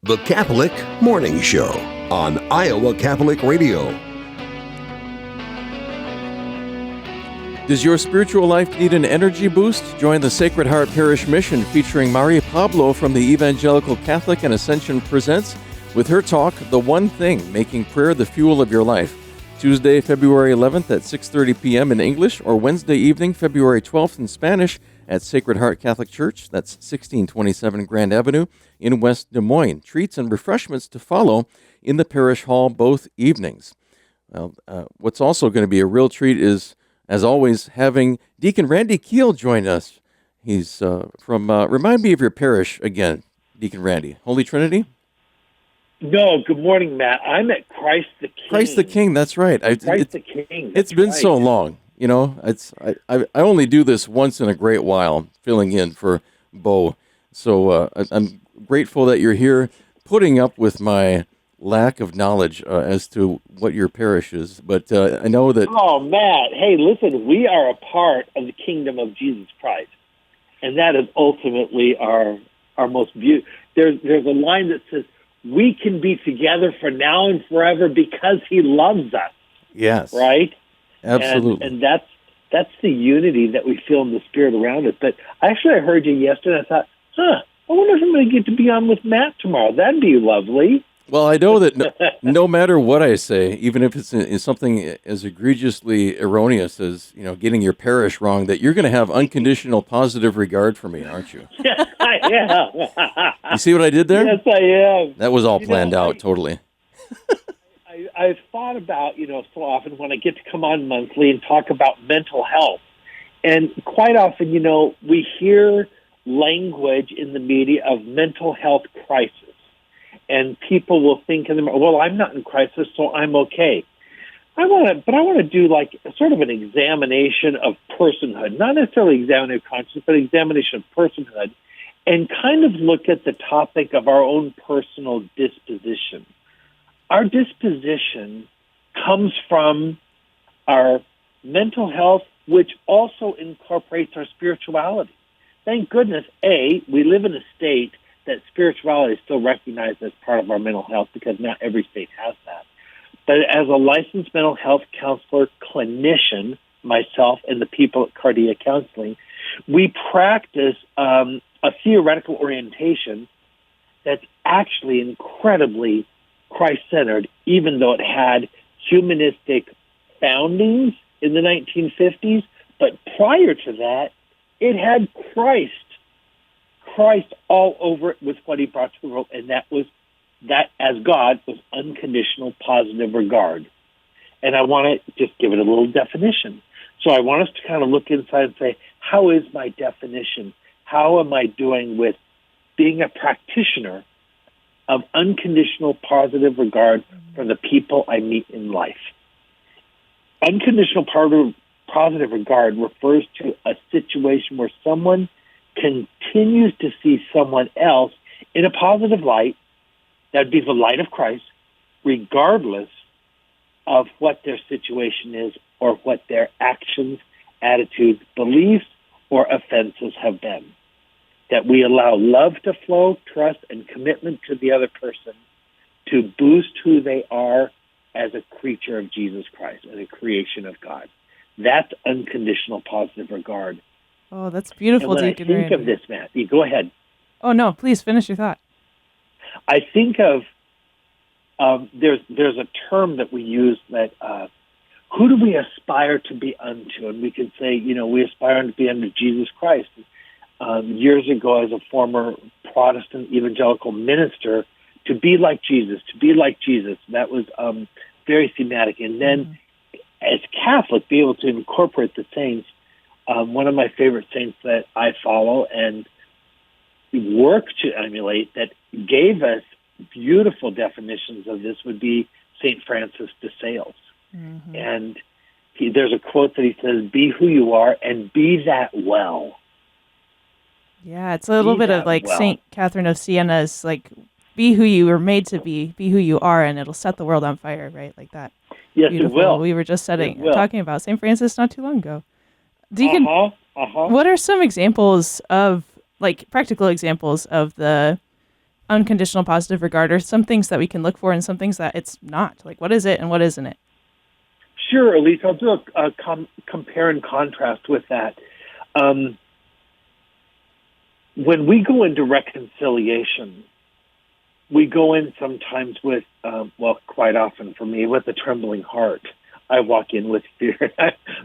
The Catholic Morning Show on Iowa Catholic Radio. Does your spiritual life need an energy boost? Join the Sacred Heart Parish Mission featuring Mari Pablo from the Evangelical Catholic and Ascension Presents with her talk, The One Thing, Making Prayer the Fuel of Your Life. Tuesday, February 11th at 6:30 p.m. in English, or Wednesday evening, February 12th in Spanish at Sacred Heart Catholic Church. That's 1627 Grand Avenue in West Des Moines. Treats and refreshments to follow in the parish hall both evenings. Well, what's also going to be a real treat is, as always, having Deacon Randy Kiel join us. He's from, remind me of your parish again, Deacon Randy. Holy Trinity? No, good morning, Matt. I'm at Christ the King. Christ the King, that's right. Christ the King. It's been so long. You know, I only do this once in a great while, filling in for Bo. So I'm grateful that you're here, putting up with my lack of knowledge as to what your parish is. But I know that... Oh, Matt, hey, listen, we are a part of the kingdom of Jesus Christ. And that is ultimately our most beautiful... There's a line that says, we can be together for now and forever because he loves us. Yes. Right? Absolutely. And that's the unity that we feel in the spirit around us. But actually, I heard you yesterday, and I thought, I wonder if I'm going to get to be on with Matt tomorrow. That'd be lovely. Well, I know that no matter what I say, even if it's something as egregiously erroneous as, getting your parish wrong, that you're going to have unconditional positive regard for me, aren't you? Yes, I am. You see what I did there? Yes, I am. That was all planned out, totally. I've thought about, so often when I get to come on monthly and talk about mental health. And quite often, we hear language in the media of mental health crisis. And people will think, well, I'm not in crisis, so I'm okay. I want to do like sort of an examination of personhood, not necessarily examining conscience, but examination of personhood, and kind of look at the topic of our own personal disposition. Our disposition comes from our mental health, which also incorporates our spirituality. Thank goodness, we live in a state that spirituality is still recognized as part of our mental health, because not every state has that. But as a licensed mental health counselor, clinician, myself and the people at Kardia Counseling, we practice a theoretical orientation that's actually incredibly Christ-centered, even though it had humanistic foundings in the 1950s. But prior to that, it had Christ all over it with what he brought to the world, and that as God was unconditional positive regard. And I want to just give it a little definition. So I want us to kind of look inside and say, how is my definition? How am I doing with being a practitioner of unconditional positive regard for the people I meet in life? Unconditional positive regard refers to a situation where someone continues to see someone else in a positive light, that would be the light of Christ, regardless of what their situation is or what their actions, attitudes, beliefs, or offenses have been. That we allow love to flow, trust, and commitment to the other person to boost who they are as a creature of Jesus Christ and a creation of God. That's unconditional positive regard. Oh, that's beautiful, and when Deacon I think Randy. of this, Matt, you go ahead. Oh, no, please finish your thought. I think of, there's a term that we use that, who do we aspire to be unto? And we can say, we aspire to be unto Jesus Christ. Years ago, as a former Protestant evangelical minister, to be like Jesus. That was very thematic. And then, as Catholic, be able to incorporate the saints. One of my favorite saints that I follow and work to emulate that gave us beautiful definitions of this would be St. Francis de Sales. Mm-hmm. And there's a quote that he says, be who you are and be that well. Yeah, it's a little bit of like St. Catherine of Siena's, like, be who you were made to be who you are, and it'll set the world on fire, right? Like that. Yes, Beautiful. It will. We were just talking about St. Francis not too long ago. Deacon, what are some examples of, like, practical examples of the unconditional positive regard, or some things that we can look for and some things that it's not? Like, what is it and what isn't it? Sure, Elise. I'll do a compare and contrast with that. When we go into reconciliation, we go in sometimes with, quite often for me, with a trembling heart. I walk in with fear.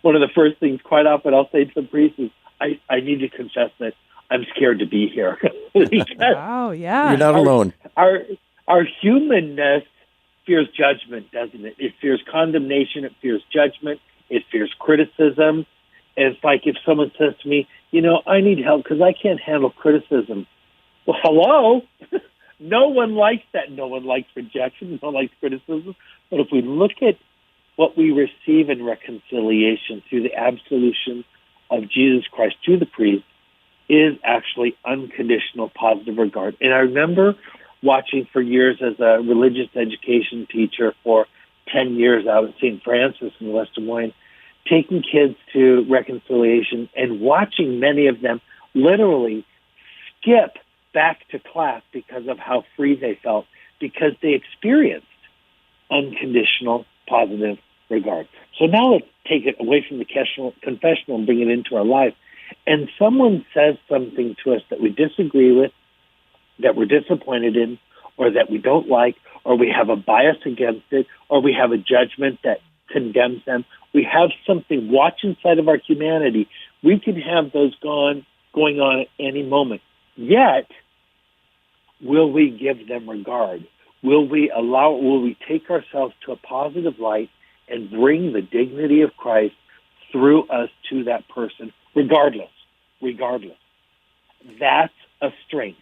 One of the first things quite often I'll say to the priest is, I need to confess that I'm scared to be here. Wow, yeah. You're not alone. Our humanness fears judgment, doesn't it? It fears condemnation. It fears judgment. It fears criticism. And it's like if someone says to me, I need help because I can't handle criticism. Well, hello? No one likes that. No one likes rejection. No one likes criticism. But if we look at what we receive in reconciliation through the absolution of Jesus Christ to the priest, is actually unconditional positive regard. And I remember watching for years as a religious education teacher for 10 years out at St. Francis in West Des Moines, taking kids to reconciliation and watching many of them literally skip back to class because of how free they felt, because they experienced unconditional positive regard. So now let's take it away from the confessional and bring it into our life. And someone says something to us that we disagree with, that we're disappointed in, or that we don't like, or we have a bias against it, or we have a judgment that condemns them. We have something, watch inside of our humanity. We can have those going on at any moment. Yet, will we give them regard? Will we take ourselves to a positive light and bring the dignity of Christ through us to that person, regardless? That's a strength.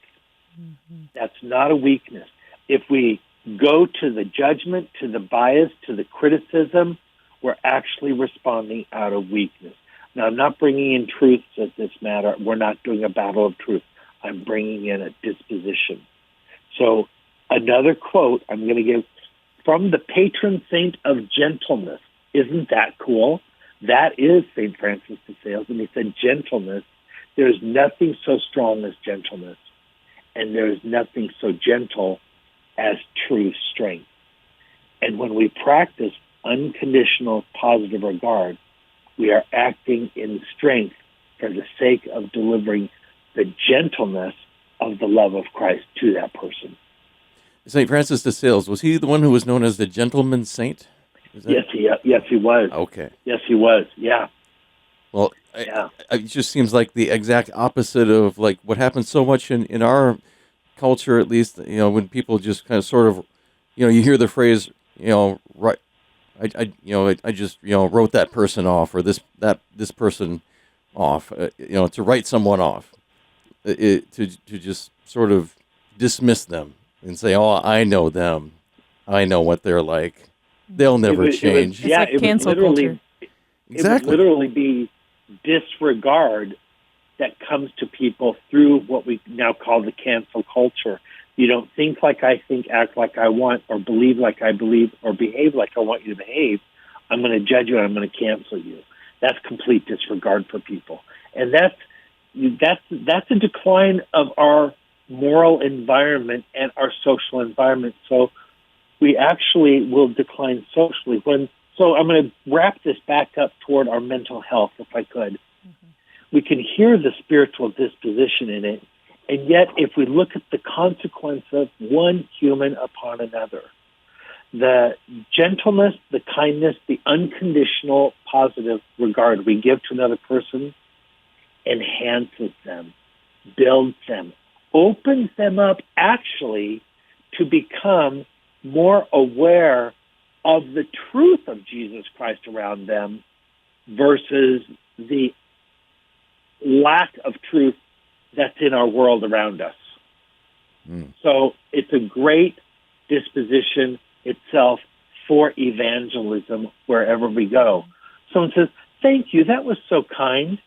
Mm-hmm. That's not a weakness. If we go to the judgment, to the bias, to the criticism, we're actually responding out of weakness. Now, I'm not bringing in truths at this matter. We're not doing a battle of truth. I'm bringing in a disposition. So another quote I'm going to give from the patron saint of gentleness. Isn't that cool? That is St. Francis de Sales. And he said, gentleness, there's nothing so strong as gentleness. And there's nothing so gentle as true strength. And when we practice unconditional positive regard, we are acting in strength for the sake of delivering the gentleness of the love of Christ to that person. St. Francis de Sales, was he the one who was known as the gentleman saint? Yes, he was. Okay. Yes, he was. Yeah. Well, yeah. It just seems like the exact opposite of like what happens so much in our culture, at least, when people just kind of sort of, you hear the phrase, right. I just wrote that person off, or this person off, to write someone off, to just sort of dismiss them and say, oh, I know them, I know what they're like, they'll never change. It's like cancel culture. Exactly. It would literally be disregard that comes to people through what we now call the cancel culture. You don't think like I think, act like I want, or believe like I believe, or behave like I want you to behave. I'm going to judge you and I'm going to cancel you. That's complete disregard for people. And that's a decline of our moral environment and our social environment. So we actually will decline socially. So I'm going to wrap this back up toward our mental health, if I could. Mm-hmm. We can hear the spiritual disposition in it. And yet, if we look at the consequence of one human upon another, the gentleness, the kindness, the unconditional positive regard we give to another person enhances them, builds them, opens them up actually to become more aware of the truth of Jesus Christ around them versus the lack of truth that's in our world around us. So it's a great disposition itself for evangelism wherever we go. Someone says, thank you, that was so kind.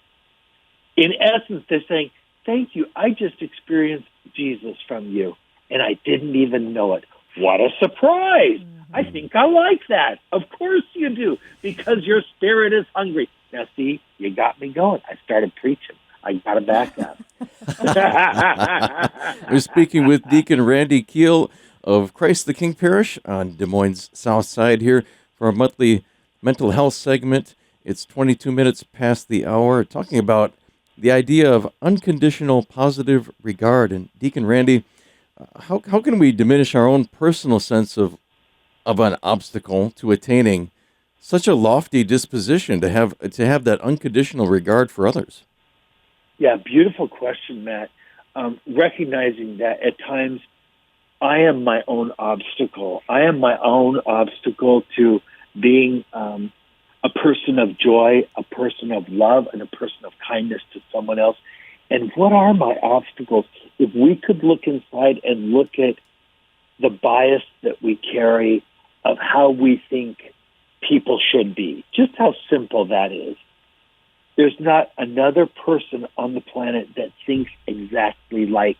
In essence, they're saying, thank you, I just experienced Jesus from you, and I didn't even know it. What a surprise! Mm-hmm. I think I like that. Of course you do, because your spirit is hungry. Now, see, you got me going. I started preaching. I got a backup. We're speaking with Deacon Randy Kiel of Christ the King Parish on Des Moines South Side here for our monthly mental health segment. It's 22 minutes past the hour, talking about the idea of unconditional positive regard. And Deacon Randy, how can we diminish our own personal sense of an obstacle to attaining such a lofty disposition to have that unconditional regard for others? Yeah, beautiful question, Matt. Recognizing that at times I am my own obstacle. I am my own obstacle to being a person of joy, a person of love, and a person of kindness to someone else. And what are my obstacles? If we could look inside and look at the bias that we carry of how we think people should be, just how simple that is. There's not another person on the planet that thinks exactly like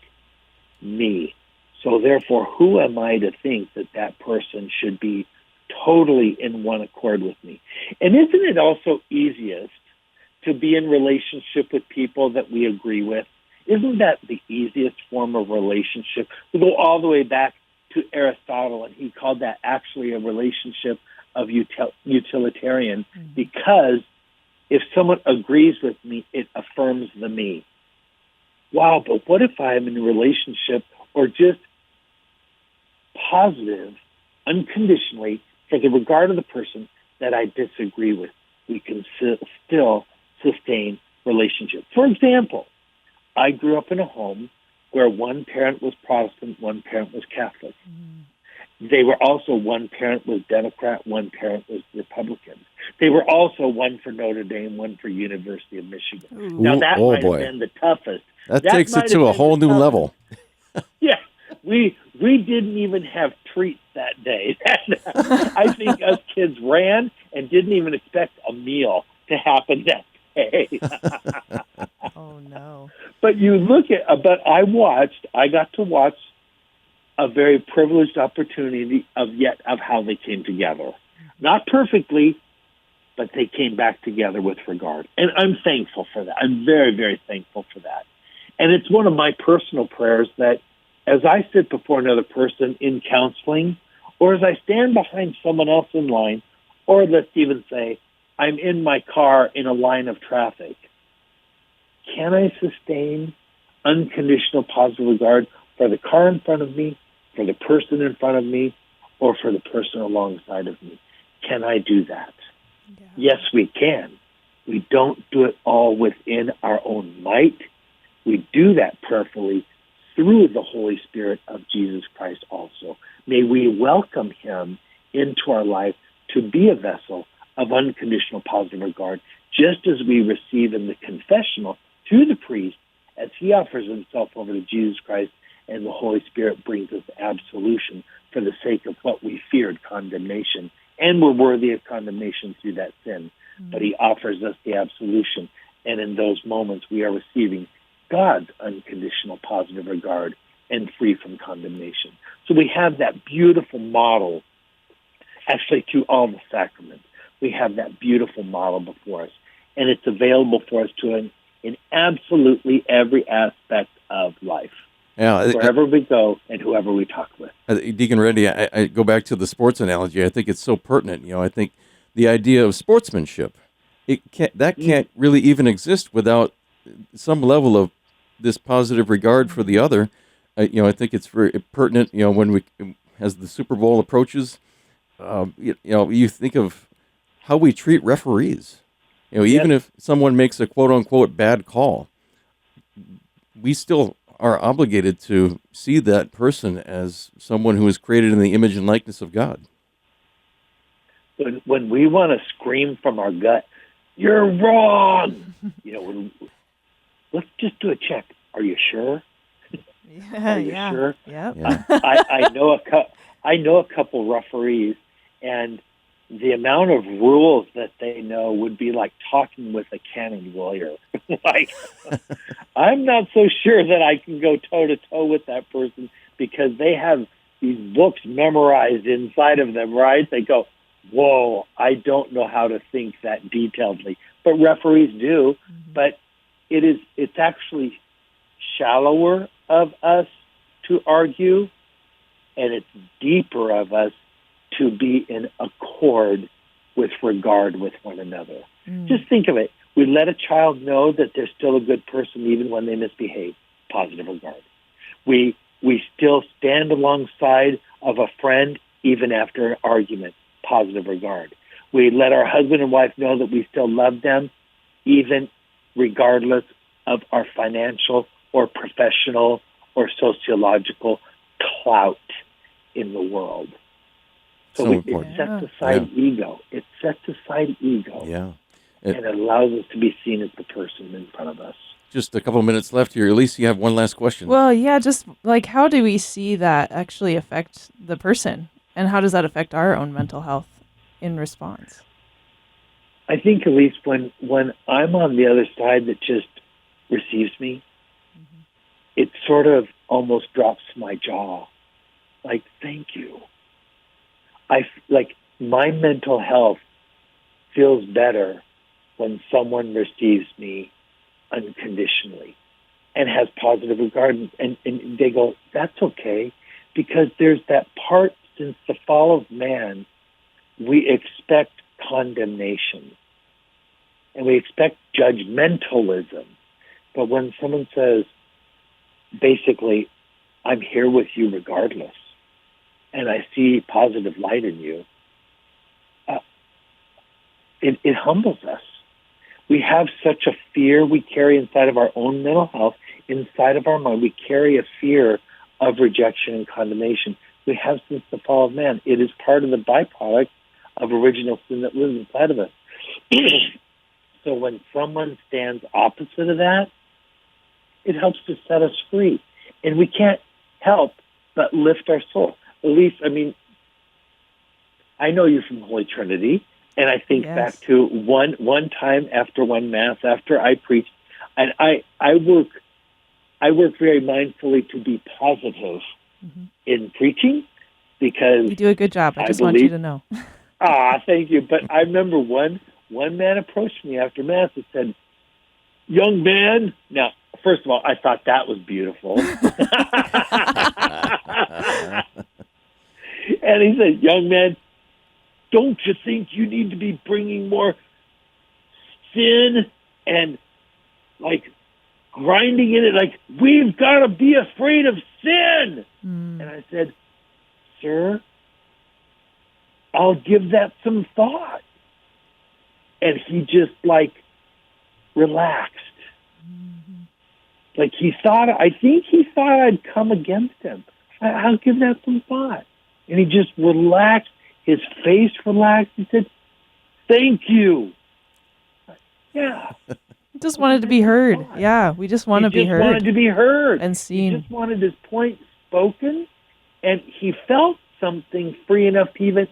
me. So therefore, who am I to think that that person should be totally in one accord with me? And isn't it also easiest to be in relationship with people that we agree with? Isn't that the easiest form of relationship? We go all the way back to Aristotle, and he called that actually a relationship of utilitarian, because if someone agrees with me, it affirms the me. Wow, but what if I am in a relationship or just positive, unconditionally, for the regard of the person that I disagree with? We can still sustain relationship. For example, I grew up in a home where one parent was Protestant, one parent was Catholic. They were also, one parent was Democrat, one parent was Republican. They were also one for Notre Dame, one for University of Michigan. Now that might have been the toughest. That takes it to a whole new level. Yeah, we didn't even have treats that day. I think us kids ran and didn't even expect a meal to happen that day. Oh no! But you look at, I got to watch a very privileged opportunity of how they came together. Not perfectly, but they came back together with regard. And I'm thankful for that. I'm very, very thankful for that. And it's one of my personal prayers that as I sit before another person in counseling, or as I stand behind someone else in line, or let's even say I'm in my car in a line of traffic, can I sustain unconditional positive regard for the car in front of me, for the person in front of me, or for the person alongside of me? Can I do that? Yeah. Yes, we can. We don't do it all within our own might. We do that prayerfully through the Holy Spirit of Jesus Christ also. May we welcome him into our life to be a vessel of unconditional positive regard, just as we receive in the confessional through the priest as he offers himself over to Jesus Christ, and the Holy Spirit brings us absolution for the sake of what we feared, condemnation. And we're worthy of condemnation through that sin. But he offers us the absolution. And in those moments, we are receiving God's unconditional positive regard and free from condemnation. So we have that beautiful model, actually through all the sacraments. We have that beautiful model before us. And it's available for us in absolutely every aspect of life. Yeah, wherever we go and whoever we talk with. Deacon Randy, I go back to the sports analogy. I think it's so pertinent. I think the idea of sportsmanship, can't really even exist without some level of this positive regard for the other. I think it's very pertinent. When as the Super Bowl approaches, you think of how we treat referees. Even if someone makes a quote unquote bad call, we still are obligated to see that person as someone who is created in the image and likeness of God. When we want to scream from our gut, "You're wrong," let's just do a check. Are you sure? Are you sure? Yep. Yeah. I know a couple referees, and the amount of rules that they know would be like talking with a canon lawyer. I'm not so sure that I can go toe-to-toe with that person because they have these books memorized inside of them, right? They go, whoa, I don't know how to think that detailedly. But referees do. Mm-hmm. But it's actually shallower of us to argue, and it's deeper of us to be in accord with regard with one another. Just think of it. We let a child know that they're still a good person even when they misbehave. Positive regard. We still stand alongside of a friend even after an argument. Positive regard. We let our husband and wife know that we still love them even regardless of our financial or professional or sociological clout in the world. So it sets aside ego. It sets aside ego. Yeah. And it allows us to be seen as the person in front of us. Just a couple minutes left here. Elise, you have one last question. Well, yeah, just like how do we see that actually affect the person? And how does that affect our own mental health in response? I think, Elise, when I'm on the other side that just receives me, it sort of almost drops my jaw. Like, thank you. My mental health feels better when someone receives me unconditionally and has positive regard, and they go, that's okay, because there's that part, since the fall of man, we expect condemnation and we expect judgmentalism. But when someone says, basically, I'm here with you regardless, and I see positive light in you, it humbles us. We have such a fear we carry inside of our own mental health, inside of our mind. We carry a fear of rejection and condemnation. We have since the fall of man. It is part of the byproduct of original sin that lives inside of us. So when someone stands opposite of that, it helps to set us free. And we can't help but lift our soul. Elise, I know you from Holy Trinity, and I think back to one time after one Mass, after I preached, and I work very mindfully to be positive in preaching, because you do a good job. I just want you to know. Thank you. But I remember one man approached me after Mass and said, "Young man," now, first of all, I thought that was beautiful. And he said, "Young man, don't you think you need to be bringing more sin and grinding in it? Like, we've got to be afraid of sin." And I said, "Sir, I'll give that some thought." And he just relaxed. I think he thought I'd come against him. I'll give that some thought. And he just relaxed. His face relaxed. He said, "Thank you." Yeah. Just wanted to be heard. Yeah, we just want to be heard. He just wanted to be heard and seen. He just wanted his point spoken, and he felt something free enough to even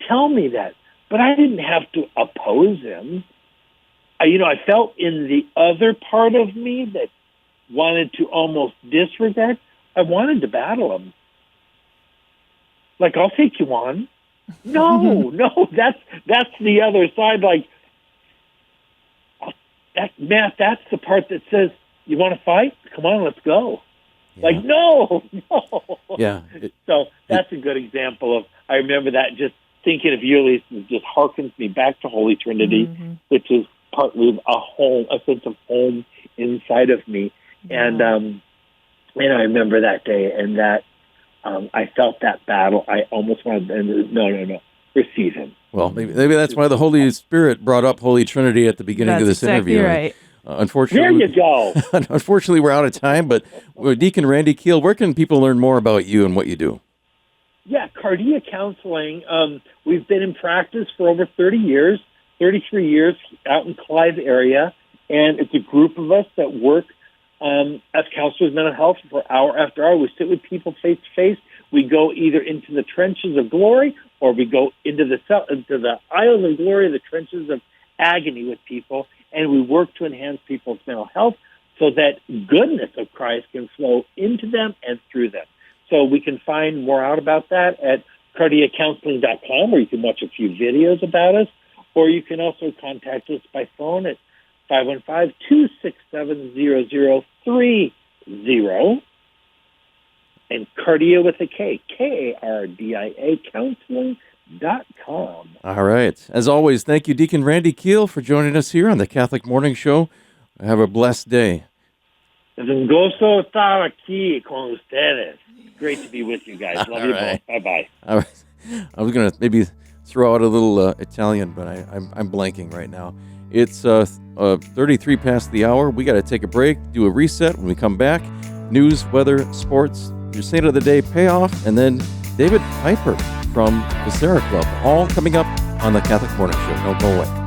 tell me that. But I didn't have to oppose him. I felt in the other part of me that wanted to almost disregard. I wanted to battle him. I'll take you on. No, that's the other side. Matt, that's the part that says, "You want to fight? Come on, let's go." Yeah. No. Yeah. So that's a good example of, I remember that, just thinking of you, Elise, just harkens me back to Holy Trinity, which is partly a sense of home inside of me. Yeah. And I remember that day, and that I felt that battle. I almost wanted to, no, receive him. Well, maybe that's why the Holy Spirit brought up Holy Trinity at the beginning of this interview. Right. Unfortunately, there you go. Unfortunately, we're out of time, but Deacon Randy Kiel, where can people learn more about you and what you do? Yeah, Kardia Counseling. We've been in practice for over 30 years, 33 years out in Clive area, and it's a group of us that work as counselors of mental health for hour after hour. We sit with people face to face. We go either into the trenches of glory, or we go into the aisles of glory, the trenches of agony with people, and we work to enhance people's mental health so that goodness of Christ can flow into them and through them. So we can find more out about that at KardiaCounseling.com, where you can watch a few videos about us, or you can also contact us by phone at 515-267-0030. And Kardia with a K, Kardia Counseling.com. All right. As always, thank you, Deacon Randy Kiel, for joining us here on the Catholic Morning Show. Have a blessed day. Es un gozo estar aquí con ustedes. Great to be with you guys. Love you both. Bye-bye. All right. I was going to maybe throw out a little Italian, but I'm blanking right now. It's 33 past the hour. We got to take a break, do a reset. When we come back, news, weather, sports, your saint of the day payoff, and then David Piper from the Sarah Club, all coming up on the Catholic Morning Show. Don't go away.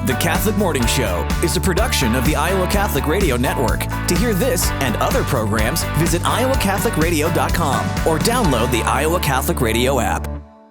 The Catholic Morning Show is a production of the Iowa Catholic Radio Network. To hear this and other programs, visit iowacatholicradio.com or download the Iowa Catholic Radio app.